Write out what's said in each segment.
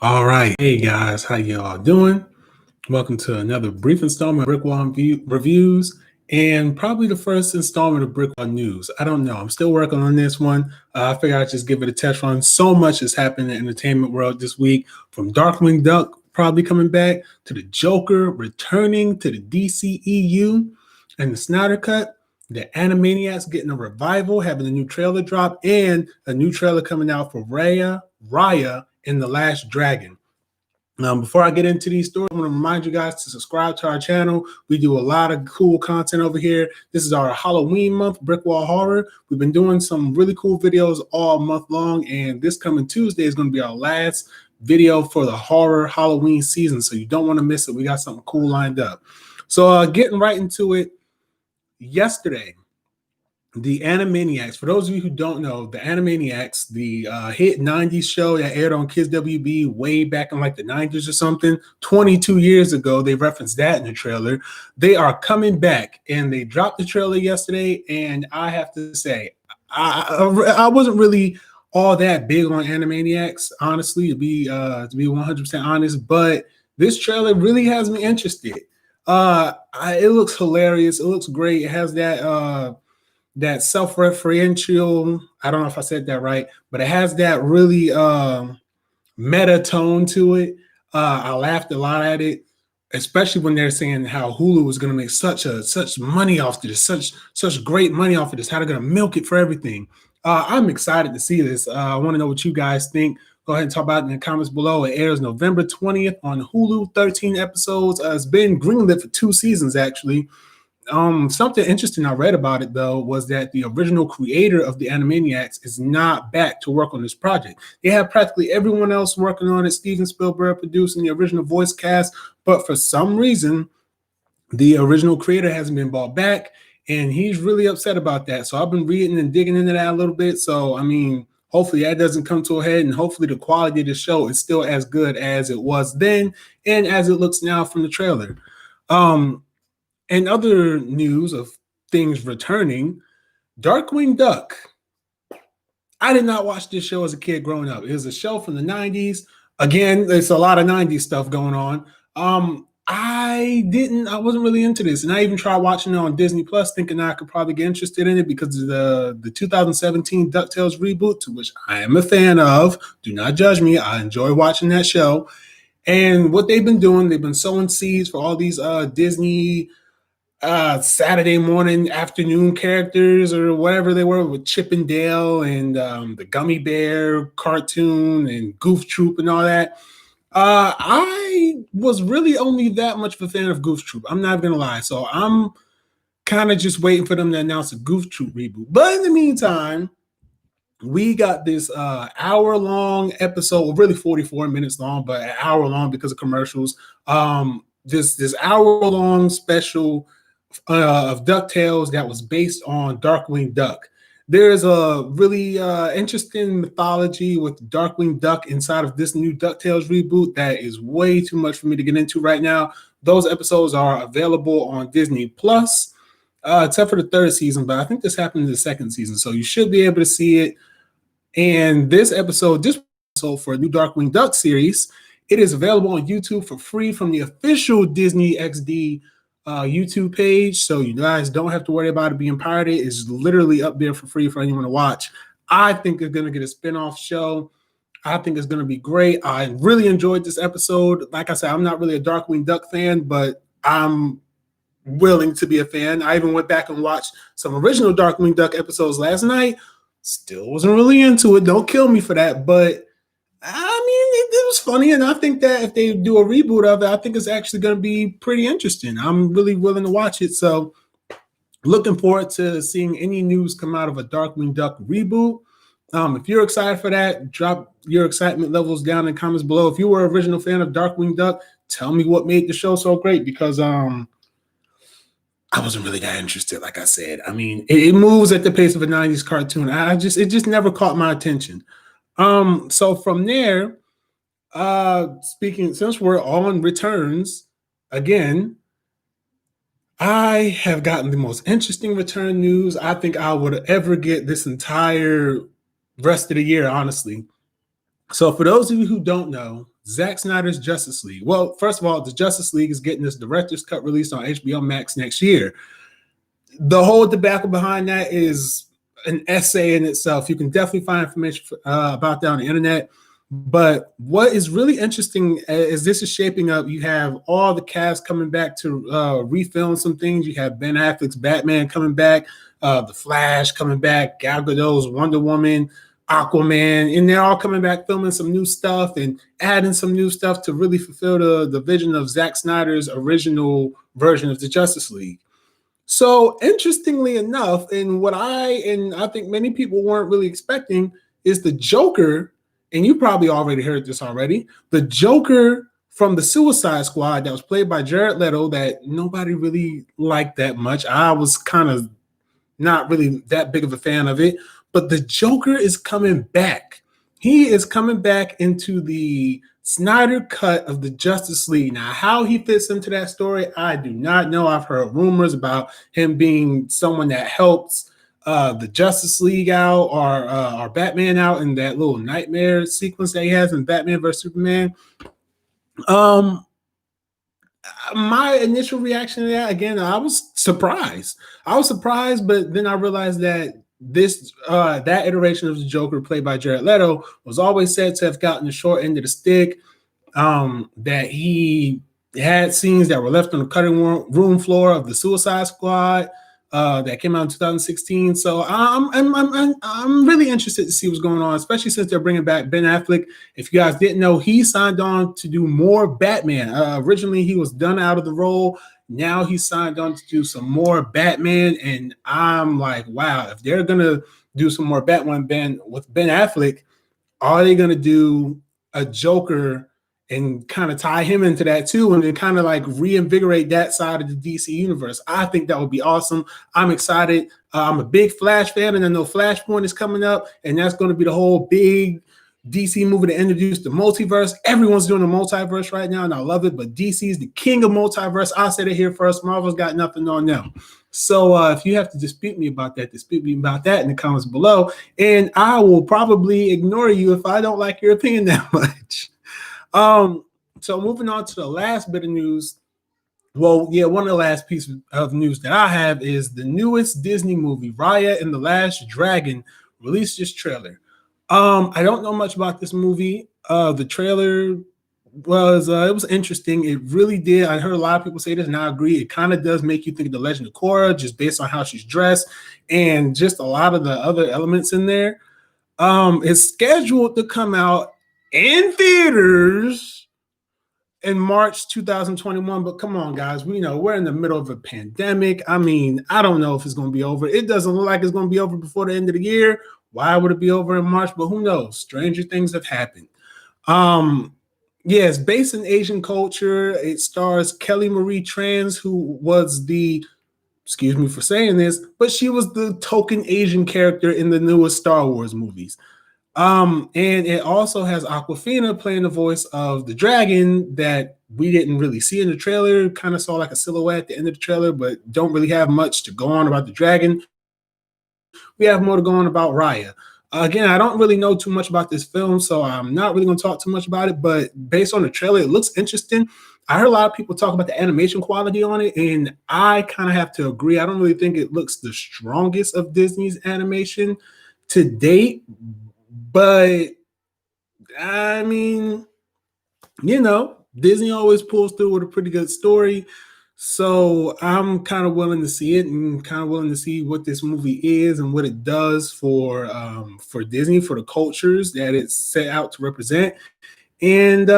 All right. Hey guys, how y'all doing? Welcome to another brief installment of BrickWall reviews and probably the first installment of BrickWall news. I don't know. I'm still working on this one. I figured I'd just give it a test run. So much has happened in the entertainment world this week, from Darkwing Duck probably coming back to the Joker returning to the DCEU and the Snyder Cut. The Animaniacs getting a revival, having a new trailer drop, and a new trailer coming out for Raya and the Last Dragon. Before I get into these stories, I want to remind you guys to subscribe to our channel. We do a lot of cool content over here. This is our Halloween month, BrickWall Horror. We've been doing some really cool videos all month long, and this coming Tuesday is going to be our last video for the horror Halloween season, so you don't want to miss it. We got something cool lined up. So getting right into it, yesterday, the Animaniacs, for those of you who don't know, the Animaniacs, the hit 90s show that aired on Kids WB way back in like the 90s or something, 22 years ago, they referenced that in the trailer. They are coming back, and they dropped the trailer yesterday, and I have to say, I wasn't really all that big on Animaniacs, honestly, to be 100% honest, but this trailer really has me interested. It looks hilarious. It looks great. It has that self-referential, I don't know if I said that right, but it has that really meta tone to it. I laughed a lot at it, especially when they're saying how Hulu is going to make such money off of this, such great money off of this, how they're going to milk it for everything. I'm excited to see this. I want to know what you guys think. Go ahead and talk about it in the comments below. It airs November 20th on Hulu, 13 episodes. It's been greenlit for 2 seasons, actually. Something interesting I read about it, though, was that the original creator of the Animaniacs is not back to work on this project. They have practically everyone else working on it. Steven Spielberg producing the original voice cast, but for some reason, the original creator hasn't been brought back, and he's really upset about that. So I've been reading and digging into that a little bit. So, I mean, hopefully that doesn't come to a head, and hopefully the quality of the show is still as good as it was then and as it looks now from the trailer. And other news of things returning, Darkwing Duck. I did not watch this show as a kid growing up. It was a show from the 90s. Again, there's a lot of 90s stuff going on. I wasn't really into this. And I even tried watching it on Disney Plus, thinking I could probably get interested in it because of the 2017 DuckTales reboot, to which I am a fan of. Do not judge me. I enjoy watching that show. And what they've been doing, they've been sowing seeds for all these Disney Saturday morning, afternoon characters or whatever they were, with Chip and Dale and the Gummy Bear cartoon and Goof Troop and all that. I was really only that much of a fan of Goof Troop. I'm not gonna lie. So I'm kind of just waiting for them to announce a Goof Troop reboot. But in the meantime, we got this hour-long episode, really 44 minutes long, but an hour long because of commercials. This hour-long special of DuckTales that was based on Darkwing Duck. There's a really interesting mythology with Darkwing Duck inside of this new DuckTales reboot that is way too much for me to get into right now. Those episodes are available on Disney Plus, except for the 3rd season, but I think this happened in the 2nd season, so you should be able to see it. And this episode for a new Darkwing Duck series, it is available on YouTube for free from the official Disney XD YouTube page, so you guys don't have to worry about it being pirated. It's literally up there for free for anyone to watch. I think it's going to get a spin-off show. I think it's going to be great. I really enjoyed this episode. Like I said, I'm not really a Darkwing Duck fan, but I'm willing to be a fan. I even went back and watched some original Darkwing Duck episodes last night. Still wasn't really into it. Don't kill me for that, but I mean, it was funny, and I think that if they do a reboot of it, I think it's actually going to be pretty interesting. I'm really willing to watch it, so looking forward to seeing any news come out of a Darkwing Duck reboot. If you're excited for that, drop your excitement levels down in the comments below. If you were an original fan of Darkwing Duck, tell me what made the show so great, because I wasn't really that interested, like I said. I mean, it moves at the pace of a 90s cartoon. It just never caught my attention. So from there, since we're on returns again, I have gotten the most interesting return news I think I would ever get this entire rest of the year, honestly. So for those of you who don't know, Zack Snyder's Justice League. Well, first of all, the Justice League is getting this director's cut released on HBO Max next year. The whole debacle behind that is an essay in itself. You can definitely find information about that on the internet. But what is really interesting is this is shaping up. You have all the cast coming back to refilm some things. You have Ben Affleck's Batman coming back, The Flash coming back, Gal Gadot's Wonder Woman, Aquaman, and they're all coming back filming some new stuff and adding some new stuff to really fulfill the vision of Zack Snyder's original version of the Justice League. So interestingly enough, and I think many people weren't really expecting is the Joker, and you probably already heard this already, the Joker from the Suicide Squad that was played by Jared Leto that nobody really liked that much. I was kind of not really that big of a fan of it, but the Joker is coming back. He is coming back into the Snyder cut of the Justice League. Now, how he fits into that story, I do not know. I've heard rumors about him being someone that helps the Justice League out or Batman out in that little nightmare sequence that he has in Batman vs. Superman. My initial reaction to that, again, I was surprised. But then I realized that that iteration of the Joker played by Jared Leto was always said to have gotten the short end of the stick. That he had scenes that were left on the cutting room floor of the Suicide Squad that came out in 2016. So I'm really interested to see what's going on, especially since they're bringing back Ben Affleck. If you guys didn't know, he signed on to do more Batman. Originally, he was done out of the role. Now he signed on to do some more Batman, and I'm like, wow, if they're gonna do some more Batman with Ben Affleck, are they gonna do a Joker and kind of tie him into that too, and then kind of like reinvigorate that side of the DC universe? I think that would be awesome. I'm excited. I'm a big Flash fan, and I know Flashpoint is coming up, and that's going to be the whole big DC movie to introduce the multiverse. Everyone's doing a multiverse right now, and I love it, but DC is the king of multiverse. I said it here first. Marvel's got nothing on them. So if you have to dispute me about that in the comments below, and I will probably ignore you if I don't like your opinion that much. So moving on to the last bit of news. Well, yeah, one of the last pieces of news that I have is the newest Disney movie, Raya and the Last Dragon, released this trailer. I don't know much about this movie. The trailer was interesting. It really did. I heard a lot of people say this, and I agree. It kind of does make you think of the Legend of Korra, just based on how she's dressed and just a lot of the other elements in there. It's scheduled to come out in theaters in March 2021. But come on, guys, we know we're in the middle of a pandemic. I mean, I don't know if it's going to be over. It doesn't look like it's going to be over before the end of the year. Why would it be over in March? But who knows? Stranger things have happened. Yeah, it's based in Asian culture. It stars Kelly Marie Tran, who was excuse me for saying this, but she was the token Asian character in the newest Star Wars movies. And it also has Awkwafina playing the voice of the dragon that we didn't really see in the trailer. Kind of saw like a silhouette at the end of the trailer, but don't really have much to go on about the dragon. We have more to go on about Raya. Again, I don't really know too much about this film, so I'm not really going to talk too much about it, but based on the trailer, it looks interesting. I heard a lot of people talk about the animation quality on it, and I kind of have to agree. I don't really think it looks the strongest of Disney's animation to date, but I mean, Disney always pulls through with a pretty good story. So I'm kind of willing to see it and kind of willing to see what this movie is and what it does for Disney, for the cultures that it's set out to represent. And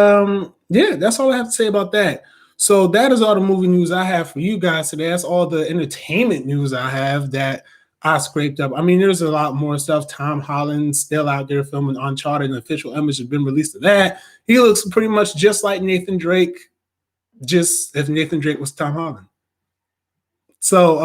yeah, that's all I have to say about that. So that is all the movie news I have for you guys today. That's all the entertainment news I have that I scraped up. I mean, there's a lot more stuff. Tom Holland's still out there filming Uncharted. An official image has been released of that. He looks pretty much just like Nathan Drake, just if Nathan Drake was Tom Holland. So,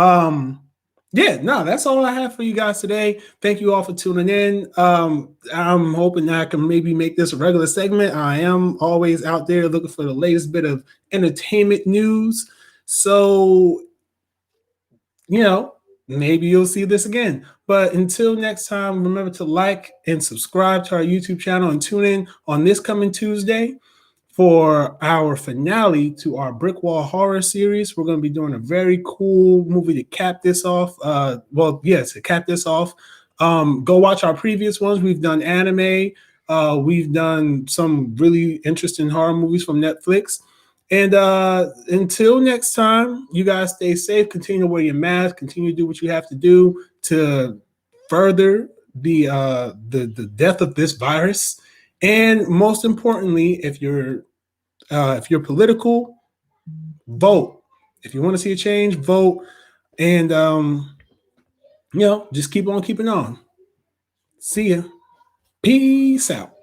yeah, no, that's all I have for you guys today. Thank you all for tuning in. I'm hoping that I can maybe make this a regular segment. I am always out there looking for the latest bit of entertainment news. So, maybe you'll see this again. But until next time, remember to like and subscribe to our YouTube channel and tune in on this coming Tuesday for our finale to our BrickWall horror series. We're going to be doing a very cool movie to cap this off. To cap this off. Go watch our previous ones. We've done anime. We've done some really interesting horror movies from Netflix. And until next time, you guys stay safe. Continue to wear your mask. Continue to do what you have to do to further the death of this virus. And most importantly, if you're political, vote. If you want to see a change, vote. And just keep on keeping on. See ya. Peace out.